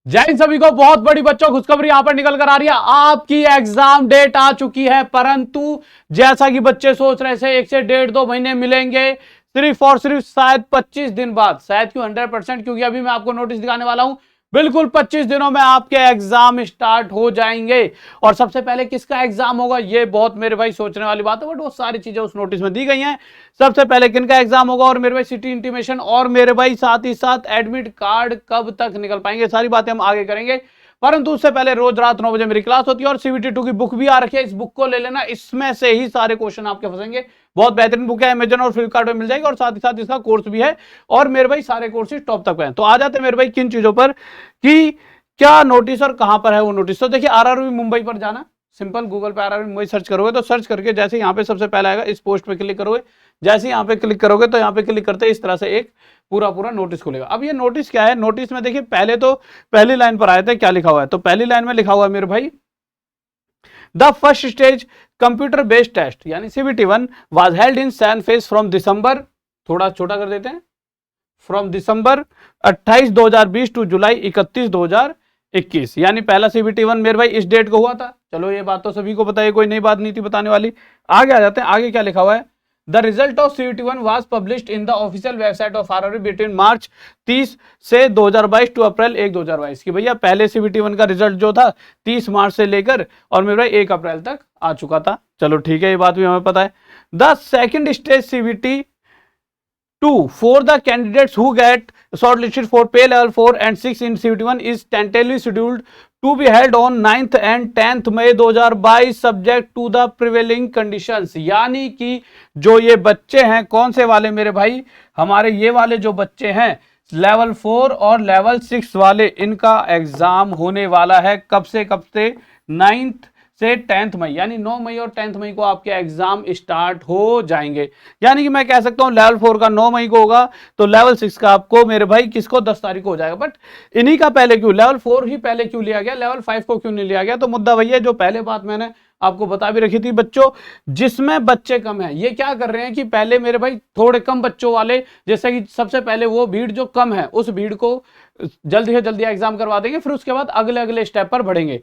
जय हिंद सभी को। बहुत बड़ी बच्चों खुशखबरी यहां पर निकल कर आ रही है। आपकी एग्जाम डेट आ चुकी है, परंतु जैसा कि बच्चे सोच रहे थे 1 से 1.5-2 महीने मिलेंगे, सिर्फ और सिर्फ शायद 25 दिन बाद। शायद क्यों 100%, क्योंकि अभी मैं आपको नोटिस दिखाने वाला हूं। बिल्कुल 25 दिनों में आपके एग्जाम स्टार्ट हो जाएंगे। और सबसे पहले किसका एग्जाम होगा, ये बहुत मेरे भाई सोचने वाली बात है, बट वो सारी चीजें उस नोटिस में दी गई हैं। सबसे पहले किनका एग्जाम होगा, और मेरे भाई सिटी इंटीमेशन, और मेरे भाई साथ ही साथ एडमिट कार्ड कब तक निकल पाएंगे, सारी बातें हम आगे करेंगे। परंतु उससे पहले रोज रात 9 बजे मेरी क्लास होती है और CBT 2 की बुक भी आ रखी है। इस बुक को ले लेना, इसमें से ही सारे क्वेश्चन आपके फंसेंगे। बहुत बेहतरीन बुक है, अमेजन और फ्लिपकार्ट में मिल जाएगी, और साथ ही साथ इसका कोर्स भी है। और मेरे भाई सारे कोर्सेज टॉप तक हैं। तो आ जाते हैं मेरे भाई किन चीजों पर, कि क्या नोटिस और कहां पर है वो नोटिस। तो देखिए, RRB मुंबई पर जाना, सिंपल गूगल पे RRB मुंबई सर्च करोगे तो सर्च करके जैसे यहाँ पे सबसे पहले आएगा इस पोस्ट पे क्लिक करोगे। जैसे यहाँ पे क्लिक करोगे तो यहाँ पे क्लिक करते इस तरह से एक पूरा नोटिस खुलेगा। अब ये नोटिस क्या है, नोटिस में देखिए पहले तो पहली लाइन पर आए थे क्या लिखा हुआ है। तो पहली लाइन में लिखा हुआ है मेरे भाई, the first stage computer based test यानी CBT 1 was held in 7 phase from December, थोड़ा छोटा कर देते हैं, फ्रॉम दिसंबर 28 2020 टू जुलाई 31 2021। यानी पहला CBT 1 मेरे भाई इस डेट को हुआ था। चलो ये बात तो सभी को पता है, कोई नई बात नहीं थी बताने वाली। आगे आ जाते हैं, आगे क्या लिखा हुआ है। The result of CBT 1 was published in the official website of RRB between मार्च 30 से 2022 टू अप्रैल 1 2022। कि भैया पहले CBT 1 का रिजल्ट जो था 30 मार्च से लेकर और मेरे भाई 1 अप्रैल तक आ चुका था। चलो ठीक है, ये बात भी हमें पता है। The second stage CBT 2 for the candidates who get shortlisted for pay level 4 and 6 in CBT 1 is tentatively scheduled to be held on 9th and 10th May 2022 subject to the prevailing conditions। यानी कि जो ये बच्चे हैं, कौन से वाले मेरे भाई, हमारे ये वाले जो बच्चे हैं लेवल 4 और लेवल 6 वाले, इनका एग्जाम होने वाला है कब से 9th से 10th मई, यानी 9 मई और 10th मई को आपके एग्जाम स्टार्ट हो जाएंगे। यानी कि मैं कह सकता हूं लेवल 4 का 9 मई को होगा, तो लेवल 6 का आपको मेरे भाई किसको 10 तारीख को हो जाएगा। बट इन्हीं का पहले क्यों, लेवल 4 ही पहले क्यों लिया गया, लेवल 5 को क्यों नहीं लिया गया। तो मुद्दा वही है जो पहले बात मैंने आपको बता भी रखी थी बच्चों, जिसमें बच्चे कम है। ये क्या कर रहे हैं कि पहले मेरे भाई थोड़े कम बच्चों वाले, जैसे कि सबसे पहले वो भीड़ जो कम है उस भीड़ को जल्दी से जल्दी एग्जाम करवा देंगे, फिर उसके बाद अगले अगले स्टेप पर बढ़ेंगे।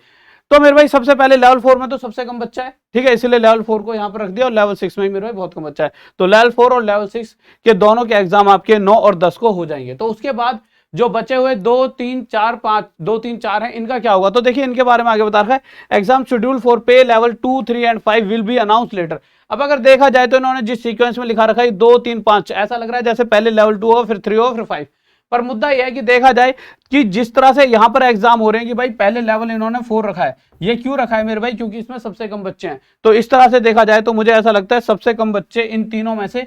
तो मेरे भाई सबसे पहले लेवल 4 में तो सबसे कम बच्चा है, ठीक है, इसलिए लेवल 4 को यहां पर रख दिया, और लेवल 6 में मेरे भाई बहुत कम बच्चा है। तो लेवल 4 और लेवल 6 के दोनों के एग्जाम आपके 9 और 10 को हो जाएंगे। तो उसके बाद जो बचे हुए 2 3 4 5 2 3 4 हैं, इनका क्या होगा। तो देखिए इनके बारे में आगे बता रखा है, exam schedule for pay level 2 3 and 5 will be announce later. अब अगर देखा जाए तो इन्होंने जिस सीक्वेंस में लिखा रखा है 2 3 5, ऐसा लग रहा है जैसे पहले लेवल 2 हो, फिर 3 हो, फिर 5। पर मुद्दा यह है कि देखा जाए कि जिस तरह से यहां पर एग्जाम हो रहे हैं कि भाई पहले लेवल इन्होंने 4 रखा है, ये क्यों रखा है मेरे भाई, क्योंकि इसमें सबसे कम बच्चे हैं। तो इस तरह से देखा जाए तो मुझे ऐसा लगता है सबसे कम बच्चे इन तीनों में से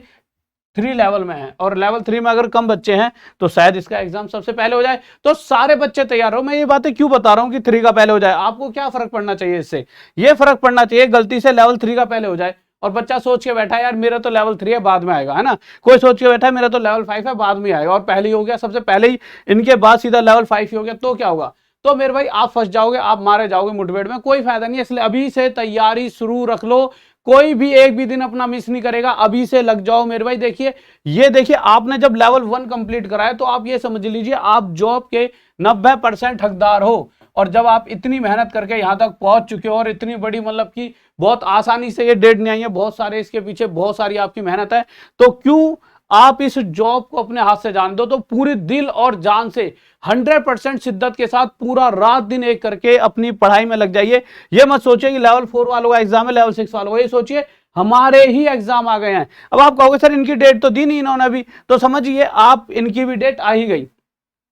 3 लेवल में है, और लेवल 3 में अगर कम बच्चे हैं तो शायद इसका एग्जाम सबसे पहले हो जाए। तो सारे बच्चे तैयार हो। मैं ये बातें क्यों बता रहा हूं कि 3 का पहले हो जाए, आपको क्या फर्क पड़ना चाहिए इससे, ये फर्क पड़ना चाहिए गलती से लेवल 3 का पहले हो जाए और बच्चा सोच के बैठा है यार मेरा तो लेवल 3 है बाद में आएगा, है ना। कोई सोच के बैठा है मेरा तो लेवल 5 है बाद में आएगा, और पहले ही हो गया, सबसे पहले ही इनके बाद सीधा लेवल 5 ही हो गया, तो क्या होगा। तो मेरे भाई आप फंस जाओगे, आप मारे जाओगे मुठभेड़ में, कोई फायदा नहीं है। इसलिए अभी से तैयारी शुरू रख लो, कोई भी एक भी दिन अपना मिस नहीं करेगा, अभी से लग जाओ मेरे भाई। देखिए ये देखिए, आपने जब लेवल 1 कंप्लीट करा है तो आप ये समझ लीजिए आप जॉब के 90% हकदार हो। और जब आप इतनी मेहनत करके यहां तक पहुंच चुके हो, और इतनी बड़ी मतलब कि बहुत आसानी से ये डेट नहीं आई है, बहुत सारे इसके पीछे बहुत सारी आपकी मेहनत है, तो क्यों आप इस जॉब को अपने हाथ से जान दो। तो पूरे दिल और जान से 100% शिद्दत के साथ पूरा रात दिन एक करके अपनी पढ़ाई में लग जाइए। ये मत सोचिए कि लेवल 4 वालों का एग्जाम है, लेवल 6 वालों का, ये सोचिए हमारे ही एग्जाम आ गए हैं। अब आप कहोगे सर इनकी डेट तो दी नहीं इन्होंने अभी, तो समझिए आप इनकी भी डेट आ ही गई।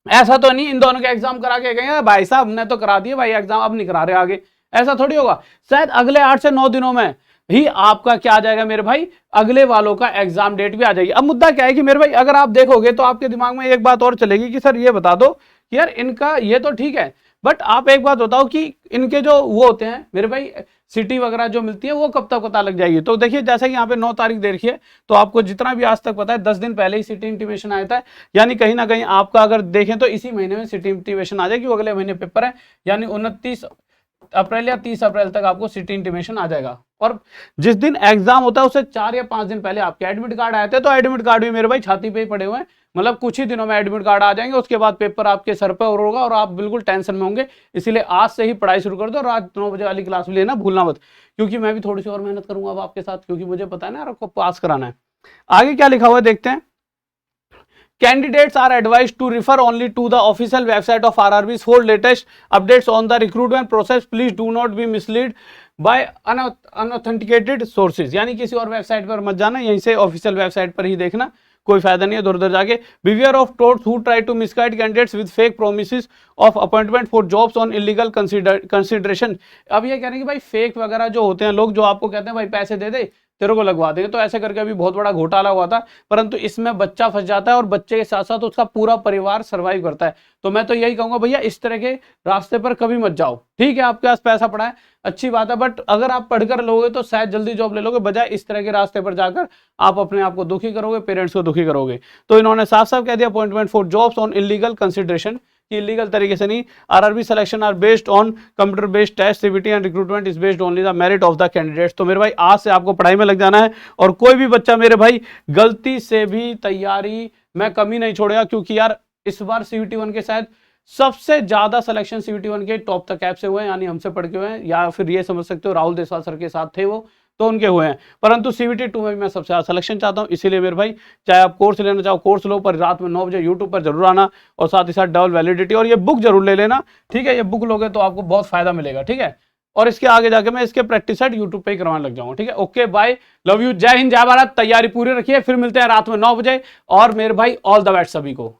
ऐसा तो नहीं इन दोनों के एग्जाम करा के गए भाई साहब हमने तो करा दिए भाई एग्जाम, अब नहीं करा रहे आगे, ऐसा थोड़ी होगा। शायद अगले 8 से 9 दिनों में ही आपका क्या आ जाएगा मेरे भाई, अगले वालों का एग्जाम डेट भी आ जाएगी। अब मुद्दा क्या है कि मेरे भाई अगर आप देखोगे तो आपके दिमाग में एक बात और चलेगी कि सर ये बता दो कि यार इनका ये तो ठीक है, बट आप एक बात बताओ कि इनके जो वो होते हैं मेरे भाई सिटी वगैरह जो मिलती है वो कब तक पता लग जाएगी। तो देखिए जैसे कि यहाँ पे 9 तारीख दे रखी है, तो आपको जितना भी आज तक पता है 10 दिन पहले ही सिटी इंटीमेशन आया था। यानी कहीं ना कहीं आपका अगर देखें तो इसी महीने में सिटी इंटीमेशन आ जाएगी, अगले महीने पेपर है, यानी 29 अप्रैल या 30 अप्रैल तक आपको सिटी इंटीमेशन आ जाएगा। और जिस दिन एग्जाम होता है उससे 4 या 5 दिन पहले आपके एडमिट कार्ड आए थे, तो एडमिट कार्ड भी मेरे भाई छाती पे ही पड़े हुए हैं, मतलब कुछ ही दिनों में एडमिट कार्ड आ जाएंगे, उसके बाद पेपर आपके सर पे और होगा और आप बिल्कुल टेंशन में होंगे। इसीलिए आज से ही पढ़ाई शुरू कर दो, रात 9 बजे वाली क्लास भी लेना भूलना मत, क्योंकि मैं भी थोड़ी सी और मेहनत करूंगा अब आपके साथ, क्योंकि मुझे पता है ना आपको पास कराना है। आगे क्या लिखा हुआ है देखते हैं। Candidates are advised to refer only to the official website of RRBs for latest updates on the recruitment process. Please do not be misled by unauthenticated sources. यानी किसी और वेबसाइट पर मत जाना, यहीं से ऑफिशियल वेबसाइट पर ही देखना, कोई फायदा नहीं है इधर उधर जाके। Beware of toads who try to misguide candidates with fake promises of appointment for jobs on illegal consideration. अब ये कह रहे हैं कि भाई फेक वगैरह जो होते हैं लोग, जो आपको कहते हैं भाई पैसे दे दे तेरे को लगवा देंगे, तो ऐसे करके अभी बहुत बड़ा घोटाला हुआ था, परंतु इसमें बच्चा फंस जाता है और बच्चे के साथ साथ उसका पूरा परिवार सर्वाइव करता है। तो मैं तो यही कहूंगा भैया इस तरह के रास्ते पर कभी मत जाओ। ठीक है, आपके पास पैसा पड़ा है अच्छी बात है, बट अगर आप पढ़कर लोगे तो शायद जल्दी जॉब ले लोगे, बजाय इस तरह के रास्ते पर जाकर आप अपने आप को दुखी करोगे, पेरेंट्स को दुखी करोगे। तो इन्होंने साफ साफ कह दिया appointment for jobs on illegal consideration, illegal तरीके से नहीं। RRB selection are based on computer based test, CBT and recruitment is based only the merit of the candidates. तो मेरे भाई आज से आपको पढ़ाई में लग जाना है, और कोई भी बच्चा मेरे भाई गलती से भी तैयारी में कमी नहीं छोड़ेगा, क्योंकि यार इस बार सीयूटी 1 के शायद सबसे ज्यादा सिलेक्शन सीयूटी 1 के टॉप तक ऐप से हुए हैं, यानी हमसे पढ़ के हुए हैं, या फिर ये समझ सकते हो राहुल देसवाल सर के साथ थे वो, तो उनके हुए हैं। परंतु सीवीटी 2 में मैं सबसे ज्यादा सिलेक्शन चाहता हूं, इसीलिए मेरे भाई चाहे आप कोर्स लेना चाहो कोर्स लो, पर रात में 9 बजे यूट्यूब पर जरूर आना, और साथ ही साथ डबल वैलिडिटी और ये बुक जरूर ले लेना। ठीक है, ये बुक लोगे तो आपको बहुत फायदा मिलेगा। ठीक है, और इसके आगे जाके मैं इसके प्रैक्टिस सेट यूट्यूब पे ही करवाने लग जाऊंगा। ठीक है, ओके बाय, लव यू, जय हिंद जय भारत। तैयारी पूरी रखिए, फिर मिलते हैं रात में 9 बजे, और मेरे भाई ऑल द बेस्ट सभी को।